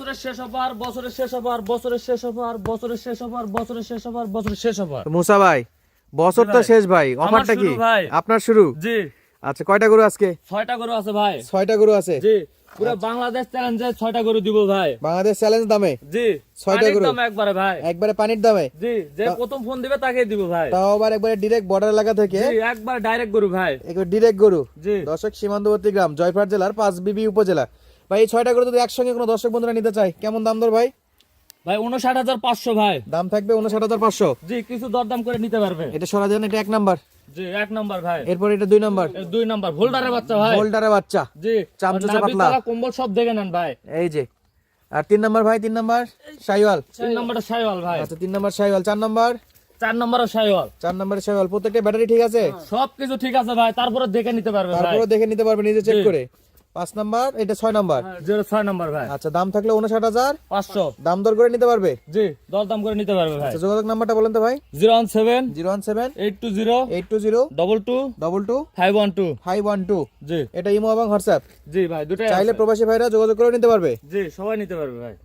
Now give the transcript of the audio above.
বছরের শেষ অফার, বছরের শেষ অফার, বছরের শেষ অফার, বছরের শেষ অফার, বছরের শেষ অফার, বছরের শেষ অফার। মুসা ভাই, বছর তো শেষ ভাই, অফারটা কি ভাই আপনার শুরু? জি। আচ্ছা, কয়টা গরু আজকে? 6টা গরু আছে ভাই। 6টা গরু আছে জি। পুরো বাংলাদেশ চ্যালেঞ্জে 6টা গরু দিব ভাই। বাংলাদেশ চ্যালেঞ্জ দামে? জি। 6টা গরু দাম একবারে ভাই, একবারে পানির দামে? জি। যে প্রথম ফোন দিবে তাকে দিব ভাই। তাও আবার একবারে ডিরেক্ট বর্ডার এলাকা থেকে? জি, একবার ডাইরেক্ট গরু ভাই, একবার ডিরেক্ট গরু। জি। দর্শক, সীমান্তবর্তী গ্রাম জয়পুরহাট জেলার পাঁচবিবি উপজেলা। ভাই, এই 6টা গরু যদি একসঙ্গে কোনো দর্শক বন্ধুরা নিতে চায়, কেমন দাম দর ভাই? ভাই 59,500 ভাই। দাম থাকবে 59,500। জি, কিছু দরদাম করে নিতে পারবে। এটা সরা দেন, এটা 1 নাম্বার। জি, 1 নাম্বার ভাই। এরপর এটা 2 নাম্বার। 2 নাম্বার হোল্ডারের বাচ্চা ভাই। হোল্ডারের বাচ্চা। জি। চামচুচা নাভি পাতলা। তলা কম্বল সব দেখে নেন ভাই। এই যে। আর 3 নাম্বার ভাই, 3 নাম্বার শাইওয়াল। 3 নাম্বারটা শাইওয়াল ভাই। আচ্ছা, 3 নাম্বার শাইওয়াল। 4 নাম্বার? 4 নাম্বারও শাইওয়াল। 4 নাম্বারে শাইওয়াল। প্রত্যেকটা ব্যাটারি ঠিক আছে? সবকিছু ঠিক আছে ভাই, তারপরে দেখে নিতে পারবে ভাই। তারপরে দেখে নিতে পারবে নিজে চেক জি। করে। 5 নাম্বার, এটা 6 নাম্বার। 06 নাম্বার ভাই। আচ্ছা, দাম থাকলে 59,500। 500। দাম দর করে নিতে পারবে? জি, দরদাম করে নিতে পারবে ভাই। আচ্ছা, যোগাযোগ নাম্বারটা বলেন তো ভাই। 017 017 820 820 22 22 512। 512। জি। এটা ইমো এবং হোয়াটসঅ্যাপ। জি ভাই, দুটাই চাইলে আছে। প্রবাসী ভাইরা যোগাযোগ করে নিতে পারবে। জি, সবাই নিতে পারবে ভাই।